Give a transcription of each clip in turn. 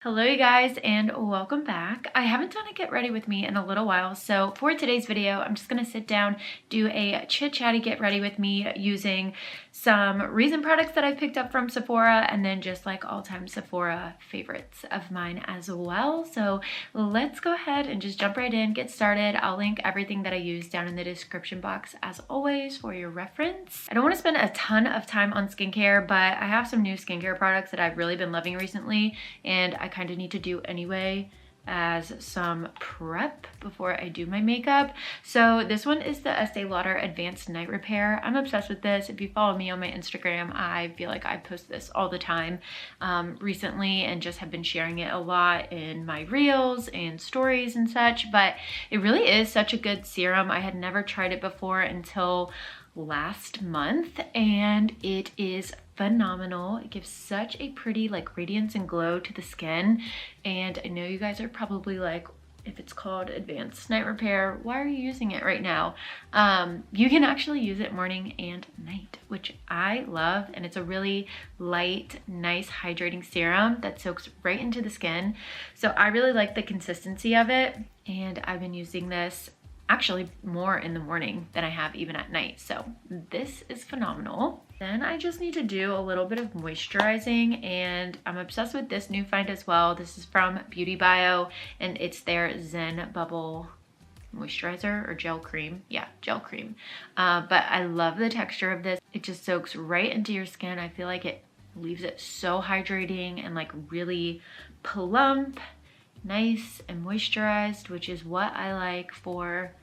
Hello you guys and welcome back. I haven't done a get ready with me in a little while, so for today's video I'm just gonna sit down, do a chit chatty get ready with me using some recent products that I picked up from Sephora and then just like all-time Sephora favorites of mine as well. So let's go ahead and just jump right in, get started. I'll link everything that I use down in the description box as always for your reference. I don't want to spend a ton of time on skincare, but I have some new skincare products that I've really been loving recently and I kind of need to do anyway as some prep before I do my makeup. So this one is the Estee Lauder Advanced Night Repair. I'm obsessed with this. If you follow me on my Instagram, I feel like I post this all the time recently and just have been sharing it a lot in my reels and stories and such, but it really is such a good serum. I had never tried it before until last month and it is phenomenal. It gives such a pretty like radiance and glow to the skin, and I know you guys are probably like, if it's called Advanced Night Repair, why are you using it right now? You can actually use it morning and night, which I love, and it's a really light, nice hydrating serum that soaks right into the skin. So I really like the consistency of it, and I've been using this actually more in the morning than I have even at night. So this is phenomenal. Then I just need to do a little bit of moisturizing, and I'm obsessed with this new find as well. This is from Beauty Bio and it's their Zen Bubble moisturizer or gel cream. Yeah, gel cream. But I love the texture of this. It just soaks right into your skin. I feel like it leaves it so hydrating and like really plump, nice and moisturized, which is what I like for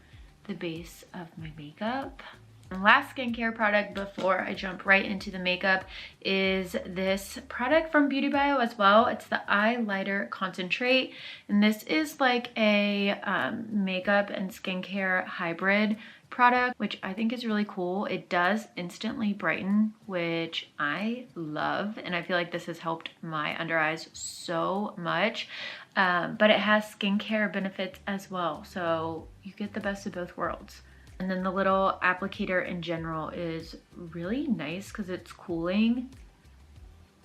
the base of my makeup. And last skincare product before I jump right into the makeup is this product from Beauty Bio as well. It's the Eye Lighter Concentrate, and this is like a makeup and skincare hybrid product, which I think is really cool. It does instantly brighten, which I love, and I feel like this has helped my under eyes so much. But it has skincare benefits as well, so you get the best of both worlds. And then the little applicator in general is really nice because it's cooling,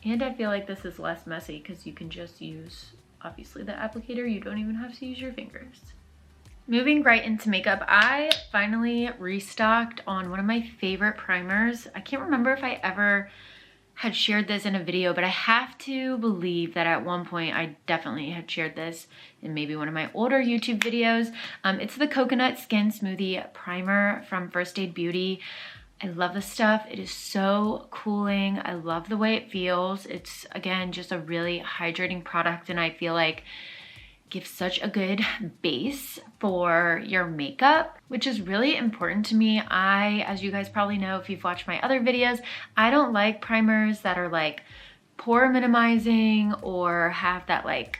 and I feel like this is less messy because you can just use obviously the applicator. You don't even have to use your fingers. Moving right into makeup, I finally restocked on one of my favorite primers. I can't remember if I ever had shared this in a video, but I have to believe that at one point I definitely had shared this in maybe one of my older YouTube videos. It's the Coconut Skin Smoothie Primer from First Aid Beauty. I love this stuff. It is so cooling. I love the way it feels. It's, again, just a really hydrating product, and I feel like gives such a good base for your makeup, which is really important to me. As you guys probably know if you've watched my other videos, I don't like primers that are like pore minimizing or have that like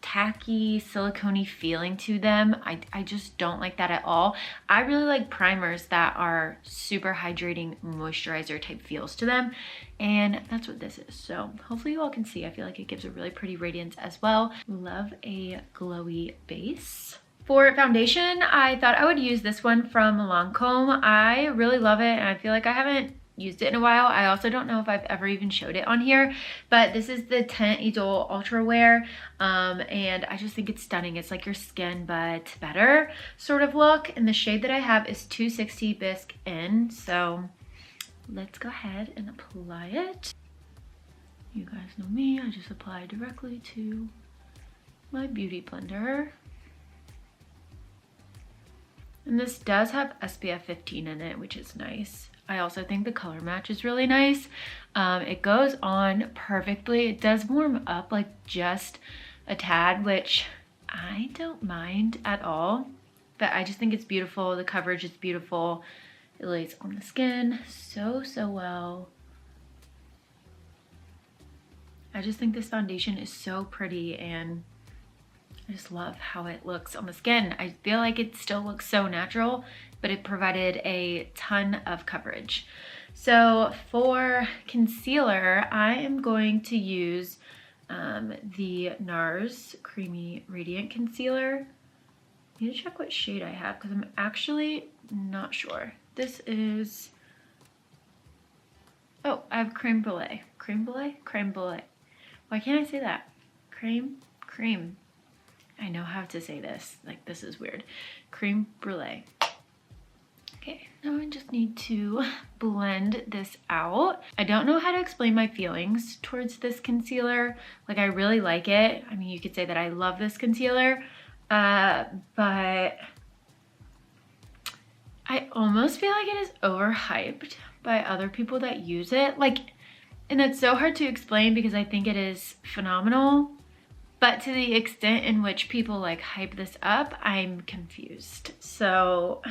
tacky silicone-y feeling to them. I just don't like that at all. I really like primers that are super hydrating moisturizer type feels to them, and that's what this is. So hopefully you all can see. I feel like it gives a really pretty radiance as well. Love a glowy base. For foundation, I thought I would use this one from Lancome. I really love it, and I feel like I haven't used it in a while. I also don't know if I've ever even showed it on here, but this is the Tint Idole Ultra Wear, and I just think it's stunning. It's like your skin but better sort of look, and the shade that I have is 260 Bisque In, so let's go ahead and apply it. You guys know me, I just apply directly to my beauty blender. And this does have SPF 15 in it, which is nice. I also think the color match is really nice. It goes on perfectly. It does warm up like just a tad, which I don't mind at all, but I just think it's beautiful. The coverage is beautiful. It lays on the skin so well. I just think this foundation is so pretty, and I just love how it looks on the skin. I feel like it still looks so natural, but it provided a ton of coverage. So for concealer, I am going to use the NARS Creamy Radiant Concealer. I need to check what shade I have because I'm actually not sure. This is, oh, I have Creme Brulee. Creme Brulee? Creme Brulee. Why can't I say that? cream. I know how to say this. Like, this is weird. Creme brulee. Okay, now I just need to blend this out. I don't know how to explain my feelings towards this concealer. Like, I really like it. I mean, you could say that I love this concealer, but I almost feel like it is overhyped by other people that use it. Like, and it's so hard to explain because I think it is phenomenal, but to the extent in which people like hype this up, I'm confused. So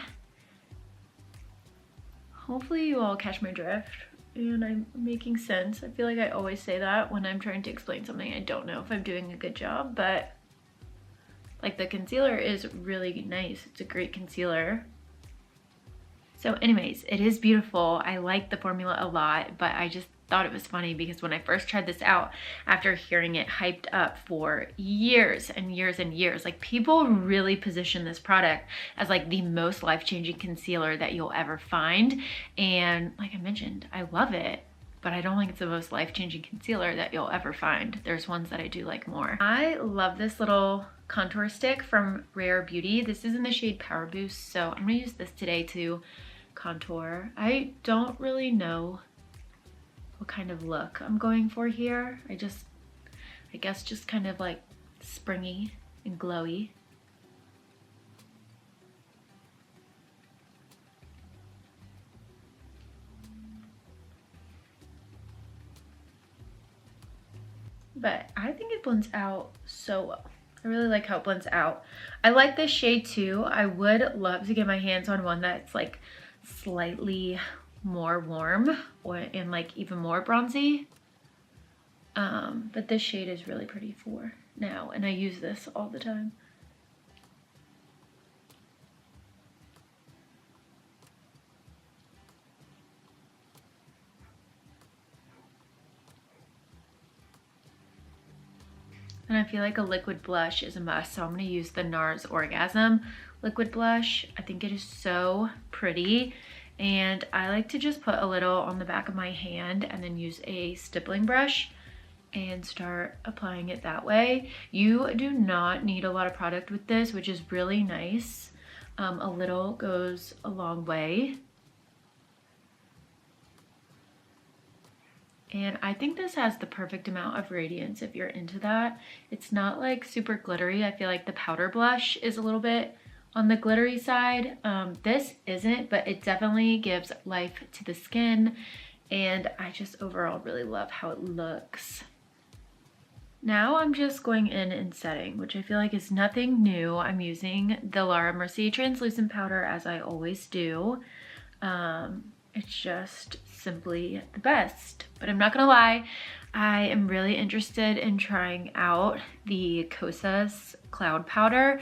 hopefully you all catch my drift and I'm making sense. I feel like I always say that when I'm trying to explain something. I don't know if I'm doing a good job, but like, the concealer is really nice. It's a great concealer. So anyways, it is beautiful. I like the formula a lot, but I just thought it was funny because when I first tried this out, after hearing it hyped up for years and years and years, like, people really position this product as like the most life-changing concealer that you'll ever find. And like I mentioned, I love it, but I don't think it's the most life-changing concealer that you'll ever find. There's ones that I do like more. I love this little contour stick from Rare Beauty. This is in the shade Power Boost, so I'm gonna use this today to contour. I don't really know what kind of look I'm going for here. I guess just kind of like springy and glowy. But I think it blends out so well. I really like how it blends out. I like this shade too. I would love to get my hands on one that's like slightly more warm and like even more bronzy. But this shade is really pretty for now, and I use this all the time. And I feel like a liquid blush is a must, so I'm gonna use the NARS Orgasm liquid blush. I think it is so pretty, and I like to just put a little on the back of my hand and then use a stippling brush and start applying it that way. You do not need a lot of product with this, which is really nice. A little goes a long way. And I think this has the perfect amount of radiance if you're into that. It's not like super glittery. I feel like the powder blush is a little bit on the glittery side. This isn't, but it definitely gives life to the skin. And I just overall really love how it looks. Now I'm just going in and setting, which I feel like is nothing new. I'm using the Laura Mercier translucent powder as I always do. It's just simply the best. But I'm not gonna lie, I am really interested in trying out the Kosas Cloud Powder.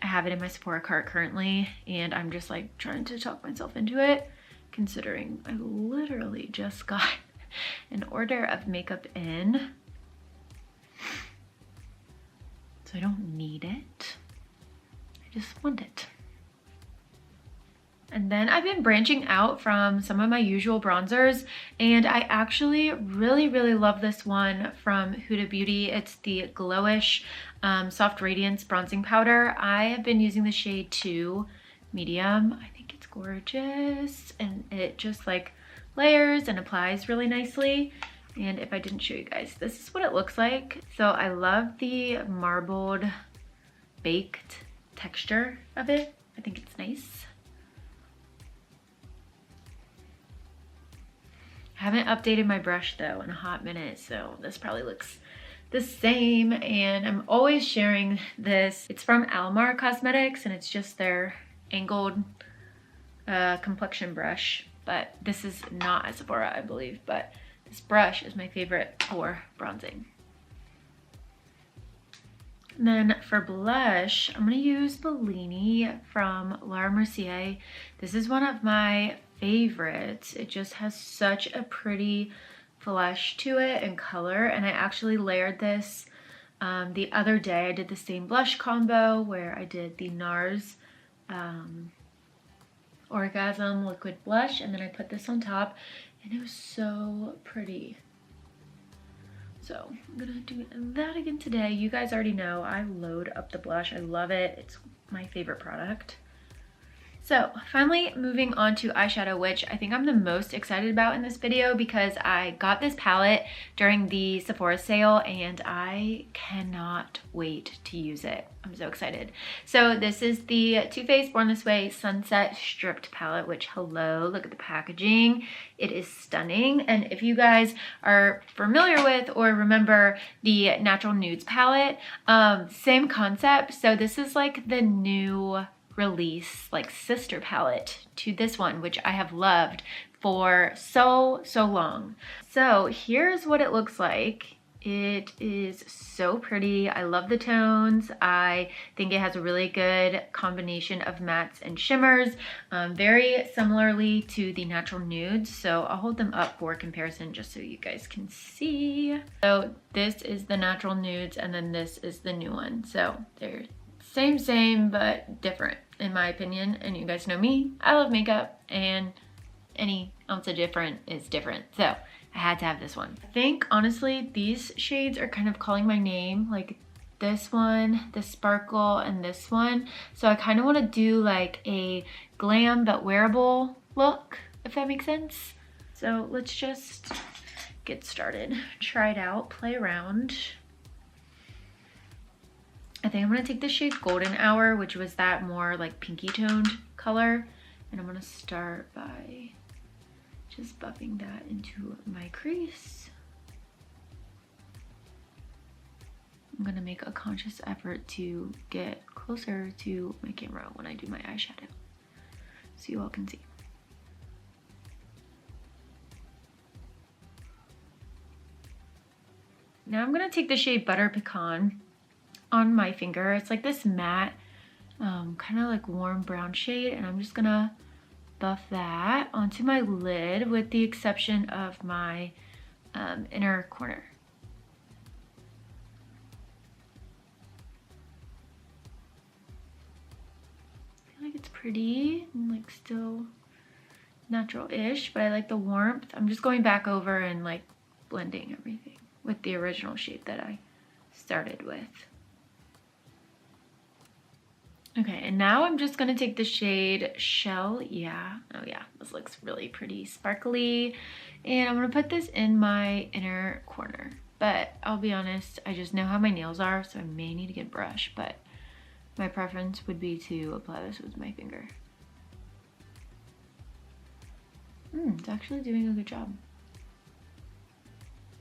I have it in my Sephora cart currently, and I'm just like trying to talk myself into it, considering I literally just got an order of makeup in. So I don't need it, I just want it. And then I've been branching out from some of my usual bronzers, and I actually really love this one from Huda Beauty. It's the Glowish Soft Radiance Bronzing Powder. I have been using the shade 2 Medium. I think it's gorgeous, and it just like layers and applies really nicely. And if I didn't show you guys, this is what it looks like. So I love the marbled baked texture of it. I think it's nice. I haven't updated my brush though in a hot minute, so this probably looks the same. And I'm always sharing this. It's from Alamar Cosmetics, and it's just their angled complexion brush. But this is not at Sephora, I believe, but this brush is my favorite for bronzing. And then for blush, I'm gonna use Bellini from Laura Mercier. This is one of my favorites. It just has such a pretty flush to it and color, and I actually layered this the other day. I did the same blush combo where I did the NARS Orgasm liquid blush, and then I put this on top, and it was so pretty. So I'm gonna do that again today. You guys already know I load up the blush. I love it. It's my favorite product. So finally moving on to eyeshadow, which I think I'm the most excited about in this video because I got this palette during the Sephora sale and I cannot wait to use it. I'm so excited. So this is the Too Faced Born This Way Sunset Stripped palette, which, hello, look at the packaging. It is stunning. And if you guys are familiar with or remember the Natural Nudes palette, same concept. So this is like the new release, like sister palette to this one, which I have loved for so long. So here's what it looks like. It is so pretty. I love the tones. I think it has a really good combination of mattes and shimmers, very similarly to the Natural Nudes. So I'll hold them up for comparison just so you guys can see. So this is the Natural Nudes and then this is the new one. So they're same, but different in my opinion. And you guys know me, I love makeup and any ounce of different is different. So I had to have this one. I think honestly, these shades are kind of calling my name, like this one, the sparkle, and this one. So I kind of want to do like a glam but wearable look, if that makes sense. So let's just get started. Try it out, play around. I think I'm gonna take the shade Golden Hour, which was that more like pinky toned color. And I'm gonna start by just buffing that into my crease. I'm gonna make a conscious effort to get closer to my camera when I do my eyeshadow, so you all can see. Now I'm gonna take the shade Butter Pecan on my finger. It's like this matte, kind of like warm brown shade, and I'm just gonna buff that onto my lid with the exception of my inner corner. I feel like it's pretty and like still natural-ish, but I like the warmth. I'm just going back over and like blending everything with the original shade that I started with. Okay, and now I'm just gonna take the shade Shell. Yeah, oh yeah, this looks really pretty sparkly. And I'm gonna put this in my inner corner. But I'll be honest, I just know how my nails are, so I may need to get a brush, but my preference would be to apply this with my finger. It's actually doing a good job.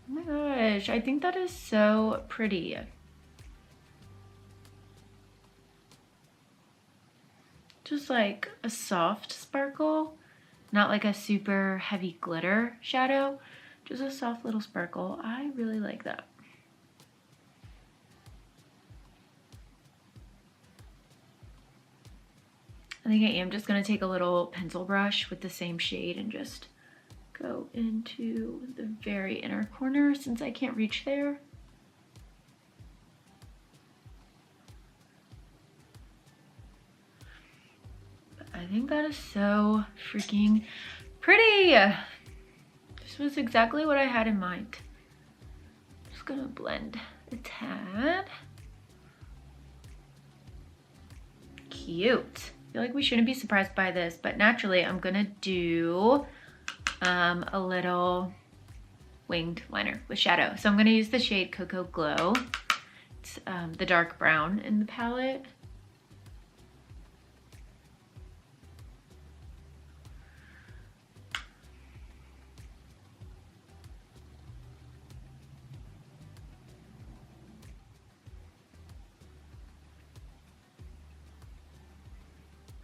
Oh my gosh, I think that is so pretty. Just like a soft sparkle, not like a super heavy glitter shadow, just a soft little sparkle. I really like that. I think I am just gonna take a little pencil brush with the same shade and just go into the very inner corner since I can't reach there. I think that is so freaking pretty. This was exactly what I had in mind. Just gonna blend a tad. Cute. I feel like we shouldn't be surprised by this, but naturally I'm gonna do a little winged liner with shadow. So I'm gonna use the shade Cocoa Glow. It's the dark brown in the palette.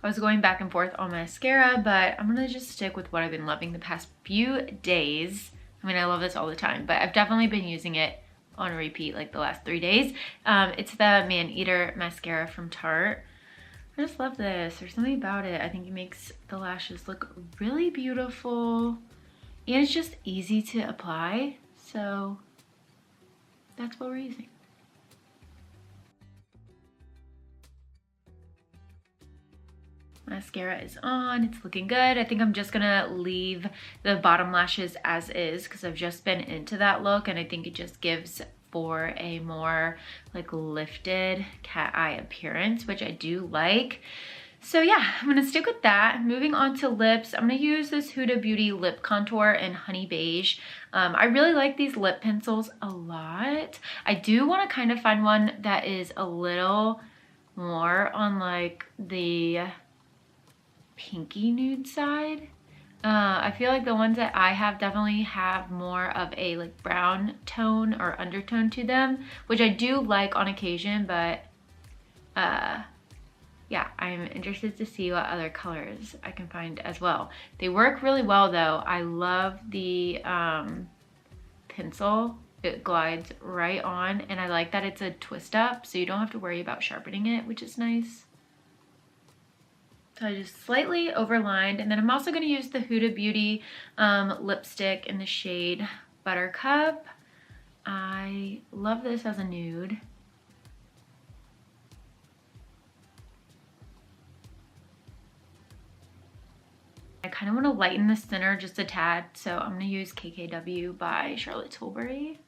I was going back and forth on mascara, but I'm gonna just stick with what I've been loving the past few days. I mean, I love this all the time, but I've definitely been using it on a repeat like the last 3 days. It's the Man Eater mascara from Tarte. I just love this. There's something about it. I think it makes the lashes look really beautiful, and it's just easy to apply. So that's what we're using. Mascara is on. It's looking good. I think I'm just gonna leave the bottom lashes as is because I've just been into that look and I think it just gives for a more like lifted cat eye appearance, which I do like. So yeah, I'm gonna stick with that. Moving on to lips, I'm gonna use this Huda Beauty lip contour in Honey Beige. I really like these lip pencils a lot. I do wanna kind of find one that is a little more on like the pinky nude side. I feel like the ones that I have definitely have more of a like brown tone or undertone to them, which I do like on occasion, but yeah, I'm interested to see what other colors I can find as well. They work really well though. I love the pencil. It glides right on, and I like that it's a twist up, so you don't have to worry about sharpening it, which is nice. So I just slightly overlined, and then I'm also going to use the Huda Beauty lipstick in the shade Buttercup. I love this as a nude. I kind of want to lighten the center just a tad, so I'm going to use KKW by Charlotte Tilbury.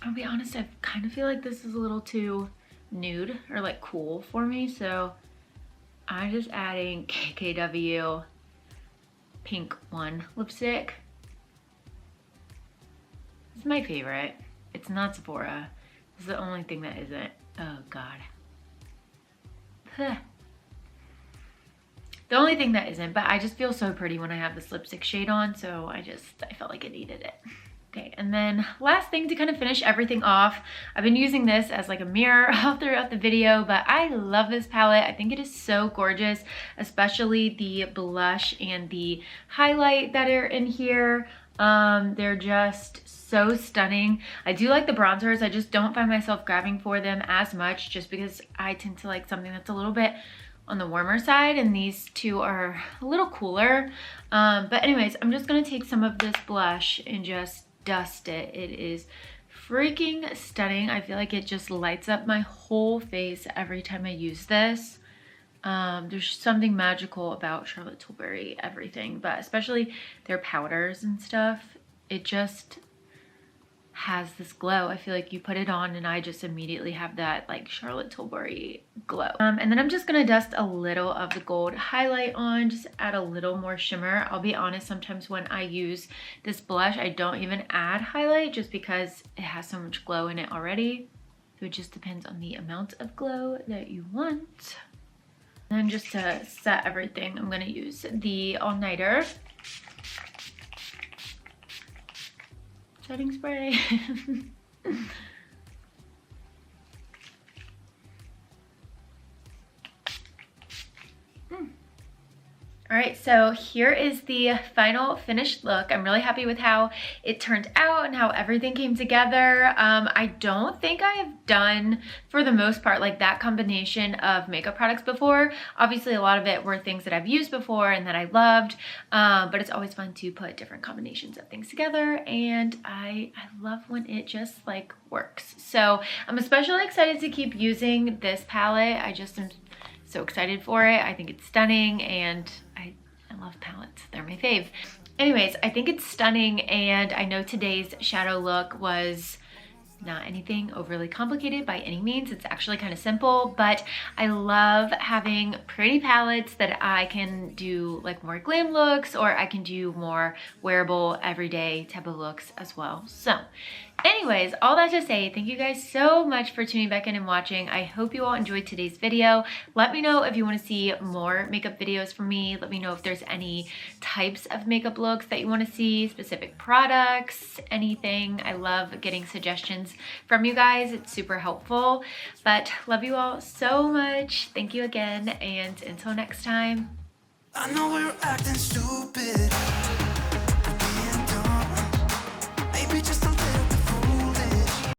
I'll be honest, I kind of feel like this is a little too nude or like cool for me, so I'm just adding KKW Pink 1 lipstick. It's my favorite. It's not Sephora. It's the only thing that isn't. Oh God. The only thing that isn't, but I just feel so pretty when I have this lipstick shade on, so I felt like I needed it. Okay, and then last thing to kind of finish everything off, I've been using this as like a mirror all throughout the video, but I love this palette. I think it is so gorgeous, especially the blush and the highlight that are in here. They're just so stunning. I do like the bronzers. I just don't find myself grabbing for them as much just because I tend to like something that's a little bit on the warmer side, and these two are a little cooler. But anyways, I'm just gonna take some of this blush and just dust it. It is freaking stunning. I feel like it just lights up my whole face every time I use this. There's something magical about Charlotte Tilbury everything, but especially their powders and stuff. It just has this glow. I feel like you put it on and I just immediately have that like Charlotte Tilbury glow. And then I'm just gonna dust a little of the gold highlight on, just add a little more shimmer. I'll be honest, sometimes when I use this blush, I don't even add highlight just because it has so much glow in it already. So it just depends on the amount of glow that you want. And then just to set everything, I'm gonna use the all-nighter setting spray. All right, so here is the final finished look. I'm really happy with how it turned out and how everything came together. I don't think I have done, for the most part, like that combination of makeup products before. Obviously, a lot of it were things that I've used before and that I loved, but it's always fun to put different combinations of things together, and I love when it just like works. So I'm especially excited to keep using this palette. I just am so excited for it. I think it's stunning, and I love palettes. They're my fave. Anyways, I think it's stunning, and I know today's shadow look was not anything overly complicated by any means. It's actually kind of simple, but I love having pretty palettes that I can do like more glam looks, or I can do more wearable everyday type of looks as well. So anyways, all that to say, thank you guys so much for tuning back in and watching. I hope you all enjoyed today's video. Let me know if you want to see more makeup videos from me. Let me know if there's any types of makeup looks that you want to see, specific products, anything. I love getting suggestions from you guys. It's super helpful. But love you all so much. Thank you again, and until next time. I know we're acting stupid, being dumb. Maybe just